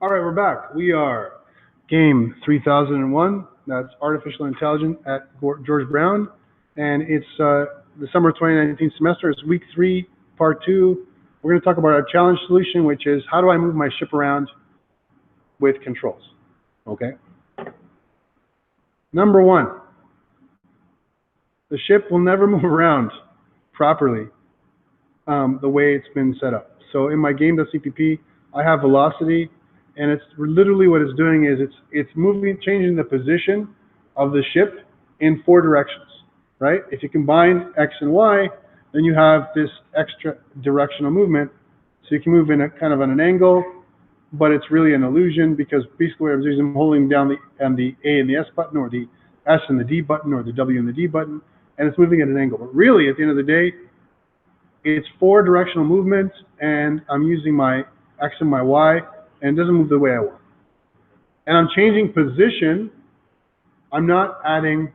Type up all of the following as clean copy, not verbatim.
All right, we're back. We are game 3001. That's artificial intelligence at George Brown, and it's the summer 2019 semester. It's week 3, part 2. We're going to talk about our challenge solution, which is how do I move my ship around with controls? Okay. Number 1, the ship will never move around properly the way it's been set up. So in my game.cpp, I have velocity. And it's literally what it's doing is it's moving, changing the position of the ship in 4 directions, right? If you combine X and Y, then you have this extra directional movement. So you can move in a kind of an angle, but it's really an illusion because basically what I'm doing is I'm holding down the A and the S button, or the S and the D button, or the W and the D button, and it's moving at an angle. But really, at the end of the day, it's 4 directional movements, and I'm using my X and my Y, and it doesn't move the way I want. And I'm changing position. I'm not adding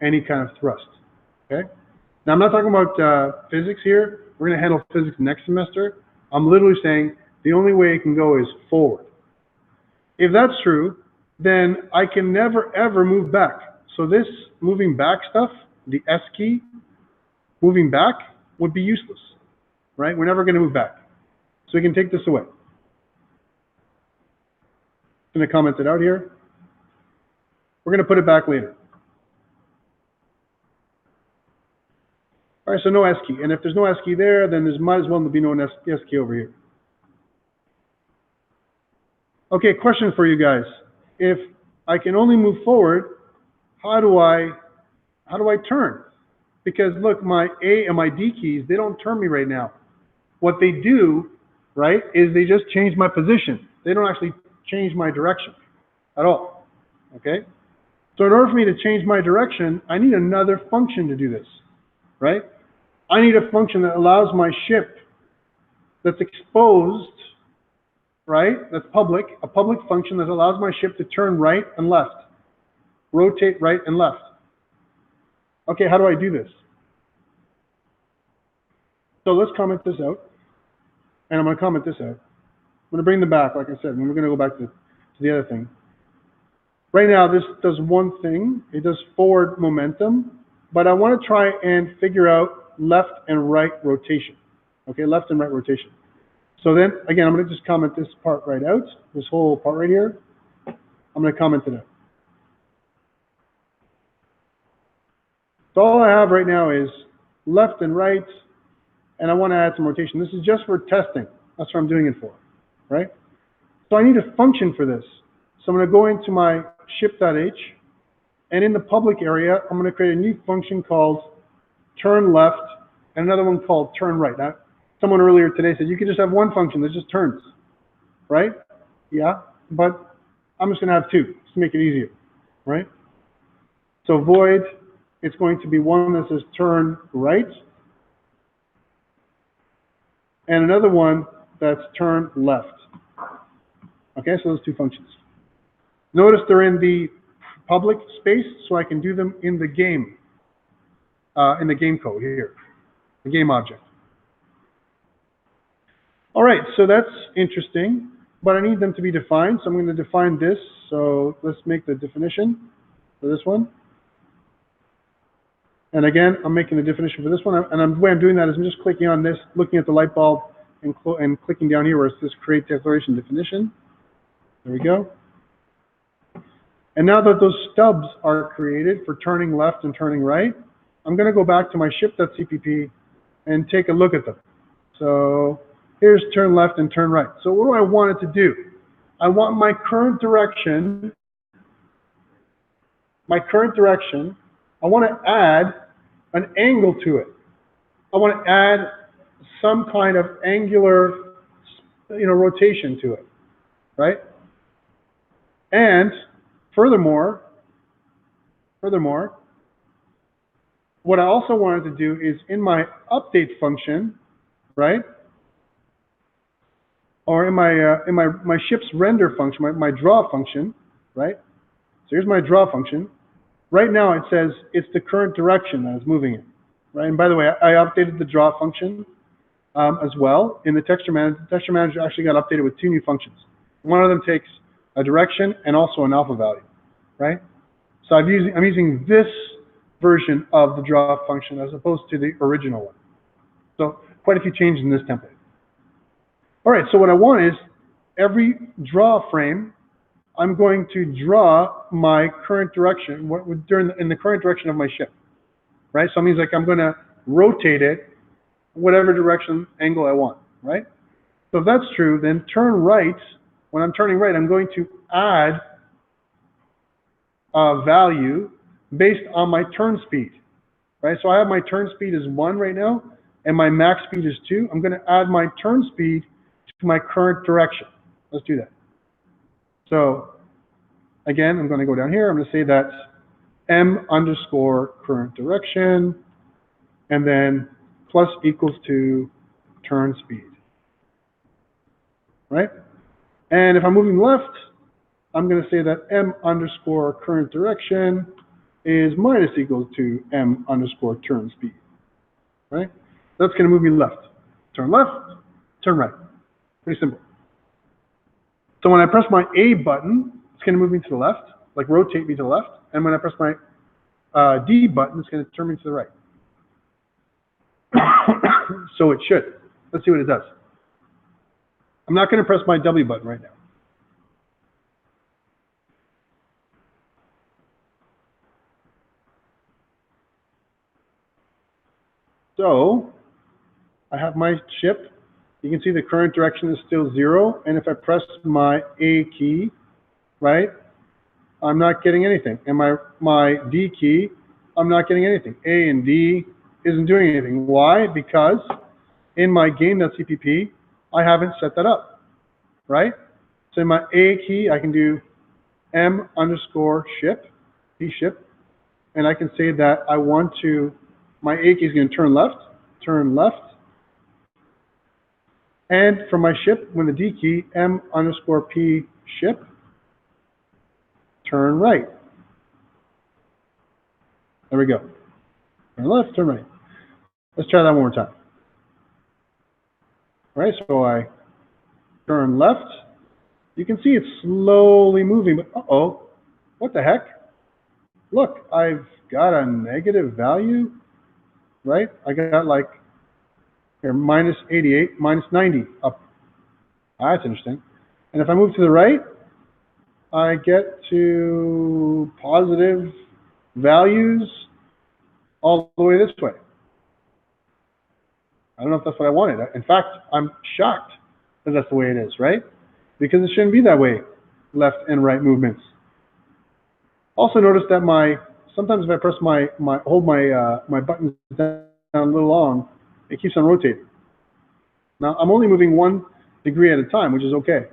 any kind of thrust, okay? Now, I'm not talking about physics here. We're going to handle physics next semester. I'm literally saying the only way it can go is forward. If that's true, then I can never, ever move back. So this moving back stuff, the S key, moving back would be useless, right? We're never going to move back. So we can take this away. I'm going to comment it out here. We're going to put it back later. All right, so no S key. And if there's no S key there, then there might as well be no S key over here. Okay, question for you guys. If I can only move forward, how do I turn? Because look, my A and my D keys, they don't turn me right now. What they do, right, is they just change my position. They don't actually change my direction at all, okay? So in order for me to change my direction, I need another function to do this, right? I need a function that allows my ship that's exposed, right, that's public, a public function that allows my ship to turn right and left, rotate right and left. Okay, how do I do this? So let's comment this out, and I'm going to comment this out. I'm going to bring them back, like I said, and we're going to go back to the other thing. Right now, this does one thing. It does forward momentum, but I want to try and figure out left and right rotation. Okay, left and right rotation. So then, again, I'm going to just comment this part right out, this whole part right here. I'm going to comment it out. So all I have right now is left and right, and I want to add some rotation. This is just for testing. That's what I'm doing it for. Right? So I need a function for this. So I'm going to go into my ship.h, and in the public area, I'm going to create a new function called turn left and another one called turn right. Now, someone earlier today said you can just have one function that just turns, right? Yeah, but I'm just going to have 2 just to make it easier, right? So void, it's going to be one that says turn right, and another one that's turn left. Okay, so those 2 functions. Notice they're in the public space, so I can do them in the game code here, the game object. All right, so that's interesting, but I need them to be defined, so I'm going to define this. So let's make the definition for this one. And again, I'm making the definition for this one, and the way I'm doing that is I'm just clicking on this, looking at the light bulb, and clicking down here where it says create declaration definition. There we go. And now that those stubs are created for turning left and turning right, I'm going to go back to my ship.cpp and take a look at them. So here's turn left and turn right. So what do I want it to do? I want my current direction, I want to add an angle to it. I want to add some kind of angular, rotation to it, right? And furthermore, what I also wanted to do is in my update function, right? Or in my ship's render function, my draw function, right? So here's my draw function. Right now it says it's the current direction that it's moving in, right? And by the way, I updated the draw function as well in the texture manager. The texture manager actually got updated with 2 new functions. One of them takes a direction and also an alpha value, right? So I'm using this version of the draw function as opposed to the original one. So quite a few changes in this template. All right, so what I want is every draw frame, I'm going to draw my current direction in the current direction of my ship, right? So it means like I'm going to rotate it whatever direction angle I want, right? So if that's true, then turn right. When I'm turning right, I'm going to add a value based on my turn speed, right? So I have my turn speed is 1 right now, and my max speed is 2. I'm going to add my turn speed to my current direction. Let's do that. So again, I'm going to go down here. I'm going to say that's m underscore current direction, and then plus equals to turn speed, right? And if I'm moving left, I'm going to say that m underscore current direction is minus equals to m underscore turn speed, right? That's going to move me left, turn right. Pretty simple. So when I press my A button, it's going to move me to the left, like rotate me to the left. And when I press my D button, it's going to turn me to the right. So it should. Let's see what it does. I'm not going to press my W button right now. So I have my ship. You can see the current direction is still 0. And if I press my A key, right, I'm not getting anything. And my D key, I'm not getting anything. A and D isn't doing anything. Why? Because in my game.cpp, I haven't set that up, right? So in my A key, I can do m underscore ship, D ship, and I can say that I want to, my A key is going to turn left, and for my ship, when the D key, m underscore P ship, turn right. There we go. Turn left, turn right. Let's try that one more time. All right, so I turn left. You can see it's slowly moving, but uh-oh, what the heck? Look, I've got a negative value, right? I got like here, minus 88, minus 90 up. That's interesting. And if I move to the right, I get to positive values all the way this way. I don't know if that's what I wanted. In fact, I'm shocked that that's the way it is, right? Because it shouldn't be that way, left and right movements. Also notice that sometimes if I press hold my buttons down a little long, it keeps on rotating. Now I'm only moving 1 degree at a time, which is okay,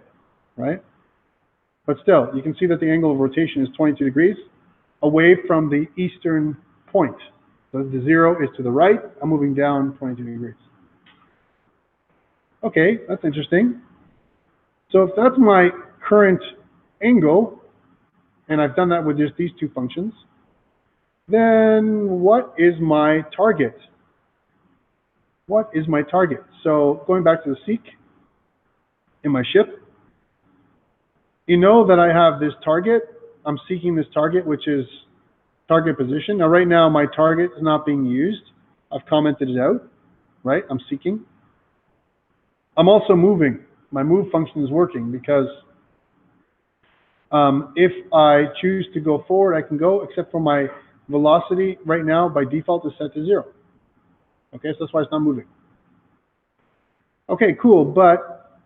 right? But still, you can see that the angle of rotation is 22 degrees away from the eastern point. So the 0 is to the right. I'm moving down 22 degrees. Okay, that's interesting. So if that's my current angle, and I've done that with just these two functions, then what is my target? What is my target? So going back to the seek in my ship, you know that I have this target. I'm seeking this target, which is target position. Now, right now, my target is not being used. I've commented it out, right? I'm seeking. I'm also moving. My move function is working because if I choose to go forward, I can go, except for my velocity right now by default is set to 0. Okay, so that's why it's not moving. Okay, cool, but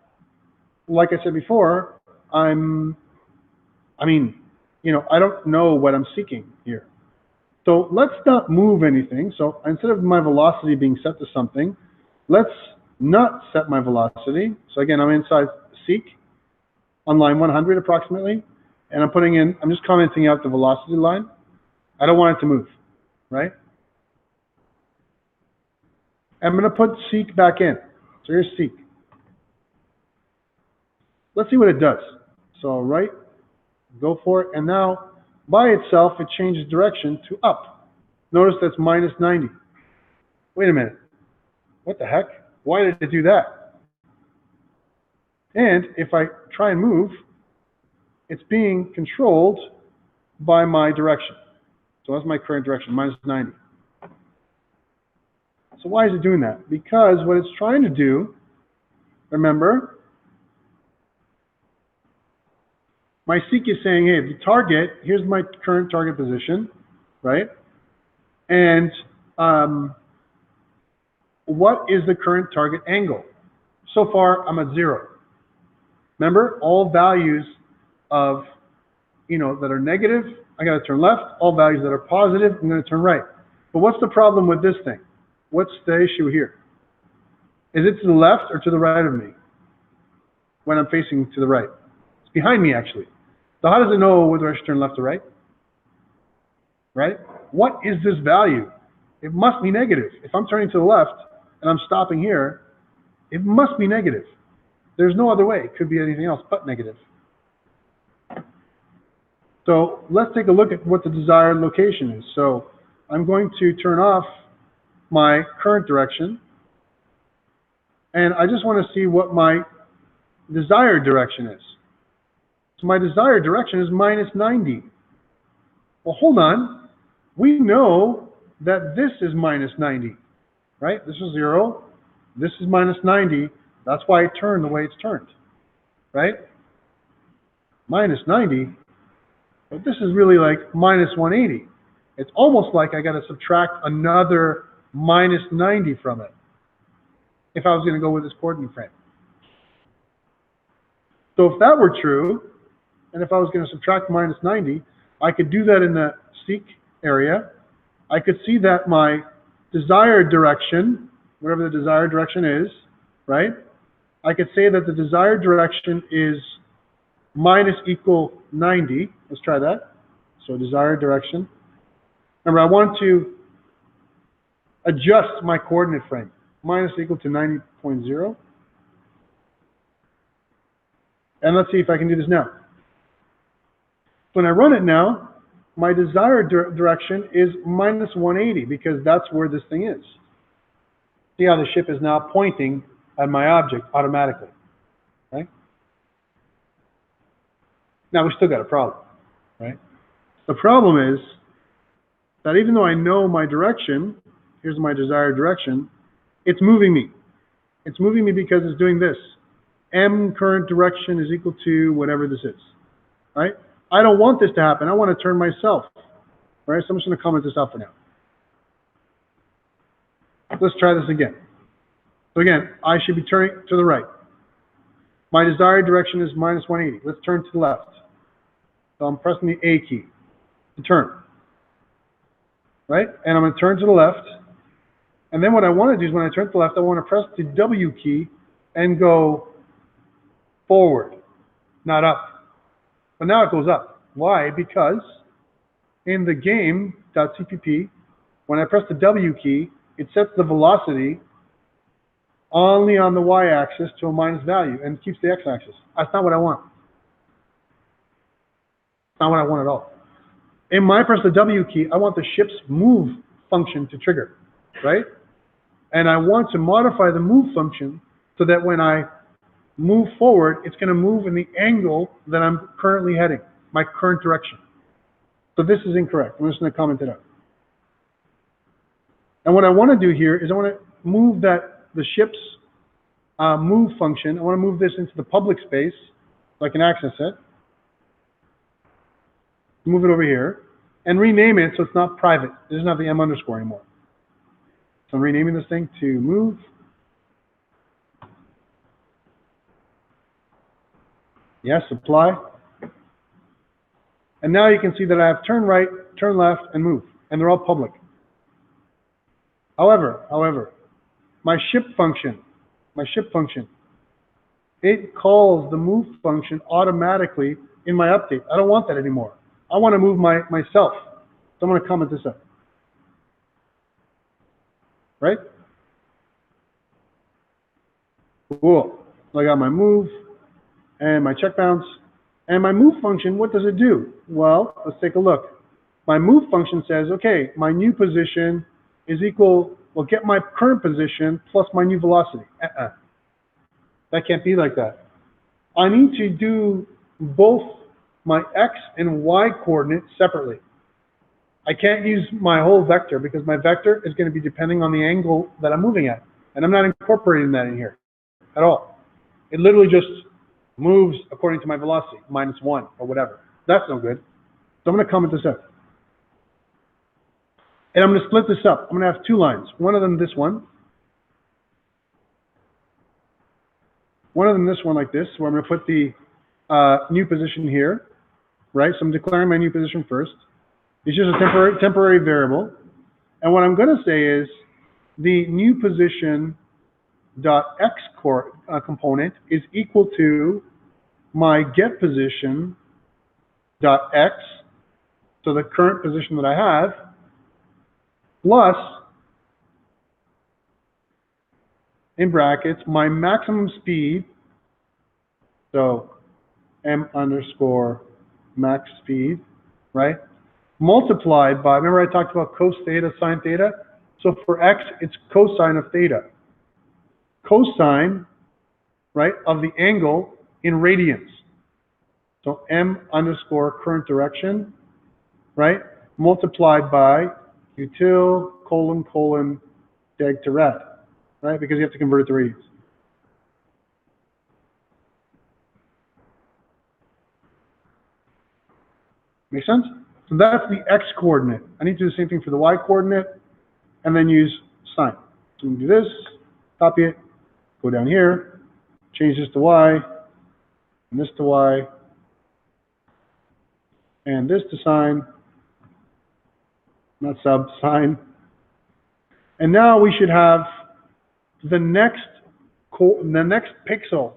like I said before, I don't know what I'm seeking here. So let's not move anything. So instead of my velocity being set to something, let's not set my velocity. So again, I'm inside seek on line 100 approximately, and I'm just commenting out the velocity line. I don't want it to move, right? I'm going to put seek back in. So here's seek. Let's see what it does. So right, go for it, and now by itself it changes direction to up. Notice that's minus 90. Wait a minute. What the heck? Why did it do that? And if I try and move, it's being controlled by my direction. So that's my current direction, minus 90. So why is it doing that? Because what it's trying to do, remember, my seek is saying, hey, the target, here's my current target position, right? And what is the current target angle? So far, I'm at 0. Remember, all values of, that are negative, I got to turn left. All values that are positive, I'm going to turn right. But what's the problem with this thing? What's the issue here? Is it to the left or to the right of me when I'm facing to the right? It's behind me, actually. So how does it know whether I should turn left or right? Right? What is this value? It must be negative. If I'm turning to the left and I'm stopping here, it must be negative. There's no other way. It could be anything else but negative. So let's take a look at what the desired location is. So I'm going to turn off my current direction, and I just want to see what my desired direction is. So my desired direction is minus 90. Well, hold on. We know that this is minus 90, right? This is 0. This is minus 90. That's why it turned the way it's turned, right? Minus 90. But this is really like minus 180. It's almost like I got to subtract another minus 90 from it if I was going to go with this coordinate frame. So if that were true, and if I was going to subtract minus 90, I could do that in the seek area. I could see that my desired direction, whatever the desired direction is, right? I could say that the desired direction is minus equal 90. Let's try that. So desired direction. Remember, I want to adjust my coordinate frame. Minus equal to 90.0. And let's see if I can do this now. When I run it now, my desired direction is minus 180 because that's where this thing is. See how the ship is now pointing at my object automatically, right? Now we still got a problem, right? The problem is that even though I know my direction, here's my desired direction, it's moving me. It's moving me because it's doing this. M current direction is equal to whatever this is, right? I don't want this to happen. I want to turn myself, right? So I'm just going to comment this out for now. Let's try this again. So again, I should be turning to the right. My desired direction is minus 180. Let's turn to the left. So I'm pressing the A key to turn, right? And I'm going to turn to the left. And then what I want to do is when I turn to the left, I want to press the W key and go forward, not up. But now it goes up. Why? Because in the game.cpp, when I press the W key, it sets the velocity only on the y-axis to a minus value and keeps the x-axis. That's not what I want. It's not what I want at all. In my press the W key, I want the ship's move function to trigger, right? And I want to modify the move function so that when I move forward, it's going to move in the angle that I'm currently heading, my current direction. So this is incorrect. I'm just going to comment it out. And what I want to do here is I want to move the ship's move function. I want to move this into the public space so I can access it. Move it over here and rename it so it's not private. It doesn't have the M underscore anymore. So I'm renaming this thing to move. Yes, apply. And now you can see that I have turn right, turn left, and move. And they're all public. However, my ship function, it calls the move function automatically in my update. I don't want that anymore. I want to move myself. So I'm going to comment this up. Right? Cool. So I got my move and my check bounce. And my move function, what does it do? Well, let's take a look. My move function says, okay, my new position is equal, well, get my current position plus my new velocity. That can't be like that. I need to do both my X and Y coordinates separately. I can't use my whole vector because my vector is going to be depending on the angle that I'm moving at. And I'm not incorporating that in here at all. It literally just moves according to my velocity, -1 or whatever. That's no good. So I'm going to comment this out. And I'm going to split this up. I'm going to have two lines. One of them this one. One of them this one like this, where I'm going to put the new position here, right? So I'm declaring my new position first. It's just a temporary variable. And what I'm going to say is the new position dot x component is equal to my get position dot x, so the current position that I have, plus, in brackets, my maximum speed, so m underscore max speed, right? Multiplied by, remember I talked about cos theta, sine theta? So for x, it's cosine of theta. Cosine, right, of the angle in radians. So m underscore current direction, right, multiplied by util colon deg to rad, right, because you have to convert it to radians. Make sense? So that's the x coordinate. I need to do the same thing for the y coordinate and then use sine. So we can do this, copy it, go down here, change this to y, and this to y, and this to sine, not sub, sine. And now we should have the next pixel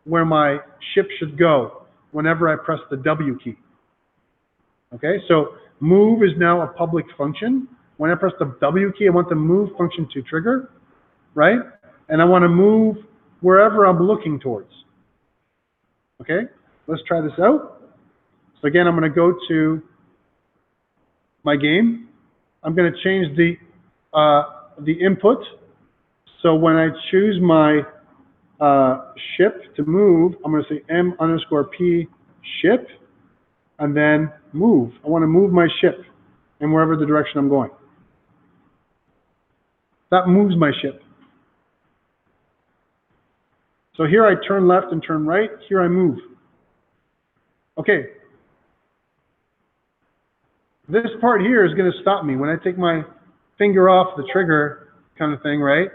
where my ship should go whenever I press the W key. Okay, so move is now a public function. When I press the W key, I want the move function to trigger, right? And I want to move wherever I'm looking towards. Okay, let's try this out. So again, I'm going to go to my game. I'm going to change the input. So when I choose my ship to move, I'm going to say m underscore p ship, and then move. I want to move my ship in wherever the direction I'm going. That moves my ship. So here I turn left and turn right. Here I move. Okay. This part here is going to stop me. When I take my finger off the trigger kind of thing, right?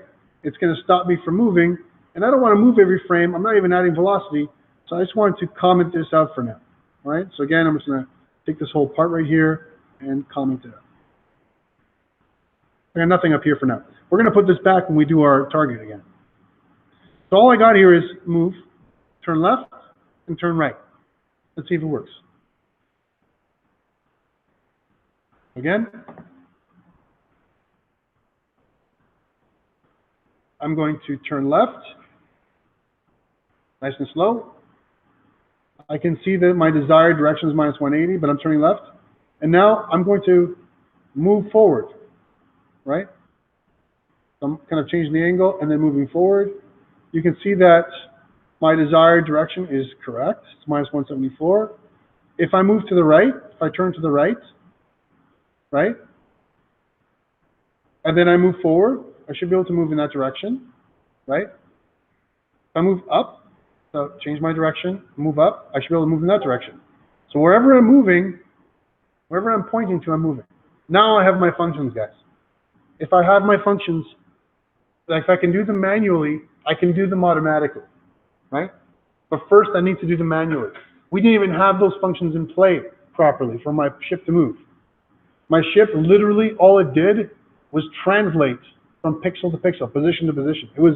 It's going to stop me from moving. And I don't want to move every frame. I'm not even adding velocity. So I just wanted to comment this out for now. All right? So again, I'm just going to take this whole part right here and comment it out. I got nothing up here for now. We're going to put this back when we do our target again. So all I got here is move, turn left, and turn right. Let's see if it works. Again, I'm going to turn left, nice and slow. I can see that my desired direction is -180, but I'm turning left. And now I'm going to move forward, right? So I'm kind of changing the angle and then moving forward. You can see that my desired direction is correct. It's -174. If I move to the right, if I turn to the right, right? And then I move forward, I should be able to move in that direction, right? If I move up, so change my direction, move up, I should be able to move in that direction. So wherever I'm moving, wherever I'm pointing to, I'm moving. Now I have my functions, guys. If I have my functions, like if I can do them manually, I can do them automatically, right? But first I need to do them manually. We didn't even have those functions in play properly for my ship to move. My ship, literally, all it did was translate from pixel to pixel, position to position. It was,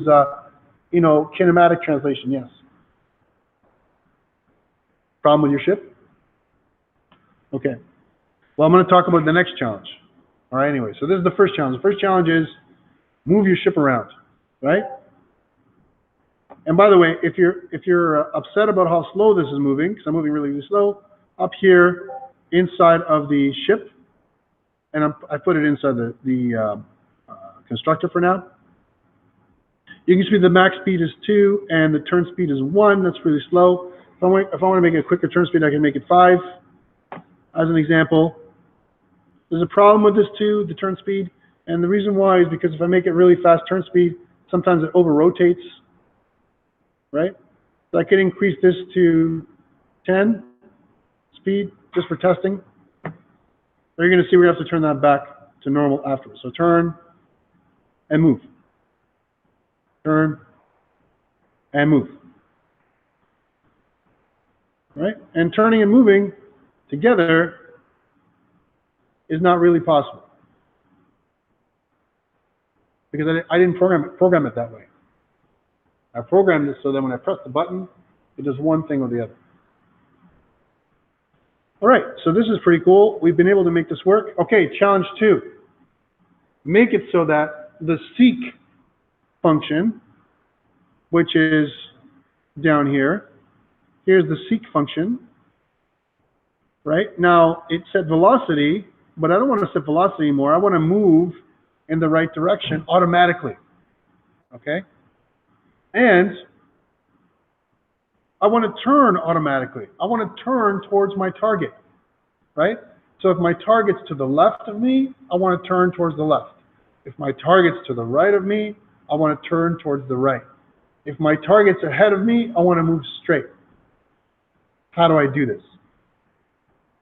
kinematic translation, yes. Problem with your ship? Okay. Well, I'm going to talk about the next challenge. All right, anyway, so this is the first challenge. The first challenge is move your ship around, right? And by the way, if you're upset about how slow this is moving, because I'm moving really, really slow, up here inside of the ship, and I put it inside the constructor for now. You can see the max speed is 2 and the turn speed is 1. That's really slow. If I want to make a quicker turn speed, I can make it 5 as an example. There's a problem with this too, the turn speed. And the reason why is because if I make it really fast turn speed, sometimes it over-rotates, right? So I can increase this to 10 speed just for testing. So you're going to see we have to turn that back to normal afterwards. So turn and move. Turn and move. Right? And turning and moving together is not really possible, because I didn't program it that way. I programmed it so that when I press the button, it does one thing or the other. All right, so this is pretty cool. We've been able to make this work. Okay, challenge 2. Make it so that the seek function, which is down here, here's the seek function, right? Now, it set velocity, but I don't want to set velocity anymore. I want to move in the right direction automatically, okay? And I want to turn automatically. I want to turn towards my target, right? So if my target's to the left of me, I want to turn towards the left. If my target's to the right of me, I want to turn towards the right. If my target's ahead of me, I want to move straight. How do I do this?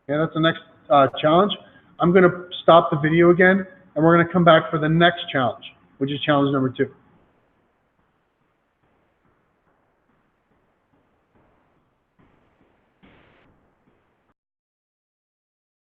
Okay, that's the next challenge. I'm going to stop the video again, and we're going to come back for the next challenge, which is challenge number 2.